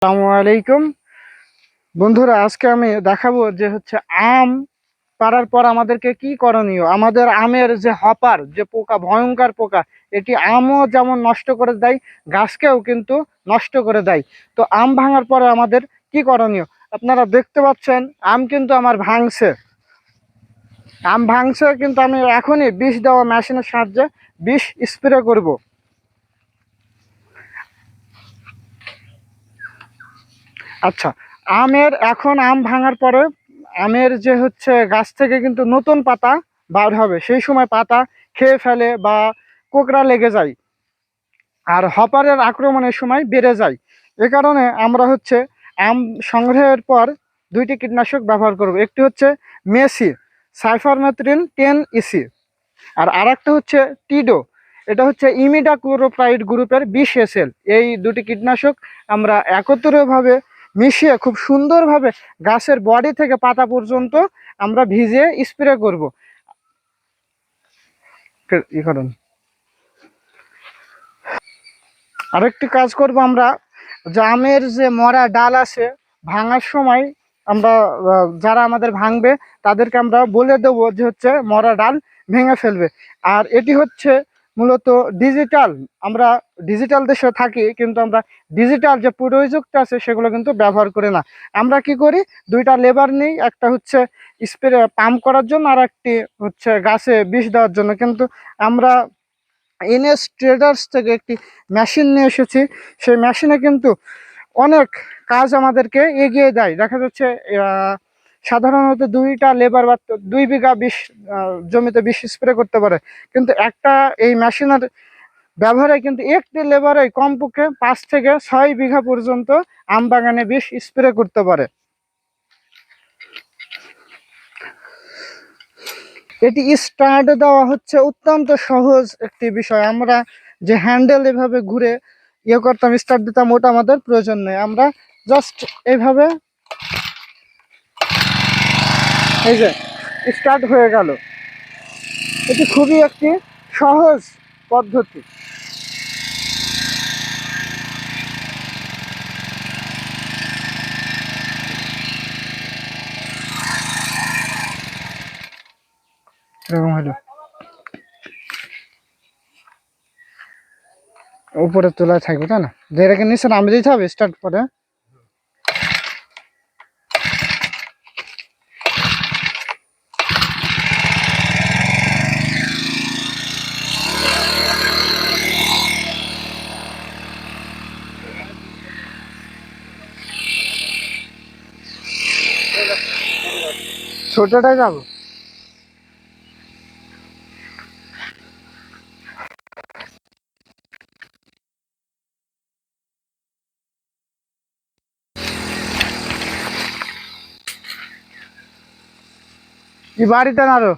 আসসালামু আলাইকুম বন্ধুরা, আজকে আমি দেখাবো যে আম পাড়ার পর আমাদেরকে কি করণীয়। আমাদের আমের যে হপার যে পোকা, ভয়ঙ্কর পোকা, এটি আমও যেমন নষ্ট করে দেয়, গাছকেও কিন্তু নষ্ট করে দেয়। তো আম ভাঙার পরে আমাদের কি করণীয়? আপনারা দেখতে পাচ্ছেন আম কিন্তু আমার ভাঙছে, কিন্তু আমি এখনই বিষ দেওয়া মেশিনের সাহায্যে বিষ স্প্রে করব। আচ্ছা, আম ভাঙার পরে আমের যে গাছ থেকে কিন্তু নতুন পাতা বার হবে, সেই সময় পাতা খেয়ে ফেলে বা কোঁকড়া লেগে যায়, আর হপারের আক্রমণের সময় বেড়ে যায়। এ কারণে আমরা আম সংগ্রহের পর দুইটি কীটনাশক ব্যবহার করব। একটি মেসি সাইফারমেথ্রিন 10 ইসি, আর আরেকটা টিডো। এটা ইমিডাক্লোরোপ্রাইড গ্রুপের 20 SL। এই দুটি কীটনাশক আমরা একত্রিতভাবে মিশিয়ে খুব সুন্দরভাবে গাছের বডি থেকে পাতা পর্যন্ত আমরা ভিজিয়ে স্প্রে করব। কারণ আরেকটি কাজ করব আমরা, জামের যে মরা ডাল আছে, ভাঙার সময় আমরা যারা আমাদের ভাঙবে তাদেরকে আমরা বলে দেবো যে মরা ডাল ভেঙে ফেলবে। আর এটি মূলত ডিজিটাল, আমরা ডিজিটাল দেশে থাকি, কিন্তু আমরা ডিজিটাল যে প্রযুক্তি আছে সেগুলো কিন্তু ব্যবহার করি না। আমরা কি করি, দুইটা লেবার নিই, একটা স্প্রে পাম্প করার জন্য, আর একটি গাছে বিষ দেওয়ার জন্য। কিন্তু আমরা এনএস ট্রেডার্স থেকে একটি মেশিন নিয়ে এসেছি। সেই মেশিনে কিন্তু অনেক কাজ আমাদেরকে এগিয়ে দেয়। দেখা যাচ্ছে সাধারণত দুইটা লেবার বা 2 বিঘা জমিতে বিষ স্প্রে করতে পারে, কিন্তু এই মেশিনের ব্যবহারে কিন্তু একটি লেবারে কমপক্ষে 5 থেকে 6 বিঘা পর্যন্ত আম বাগানে বিষ স্প্রে করতে পারে। এটি স্টার্ট দেওয়া অত্যন্ত সহজ একটি বিষয়। আমরা যে হ্যান্ডেল এভাবে ঘুরে করতাম, স্টার্ট দিতাম, ওটা আমাদের প্রয়োজন নেই। আমরা জাস্ট এইভাবে, এই যে স্টার্ট হয়ে গেল। এটি খুবই একটি সহজ পদ্ধতি। এরকম হলো, উপরে তোলা থাকবে, তাই না? যেটাকে নিচে নামে দিতে হবে স্টার্ট করে। ছোটটাই যাবো। কি বাড়িতে নাড়ো।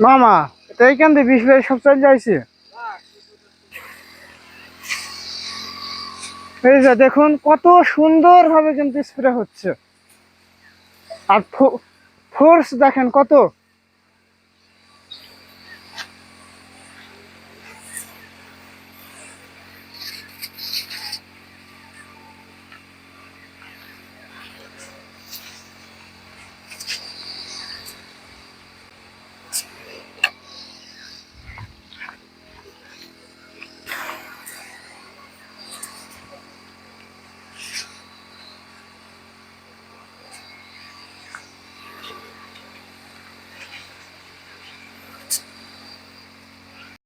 মামা, এটা এইখান থেকে বিষ সব চলে যাইছে। এই যে দেখুন কত সুন্দর ভাবে কিন্তু স্প্রে হচ্ছে, আর ফোর্স দেখেন কত।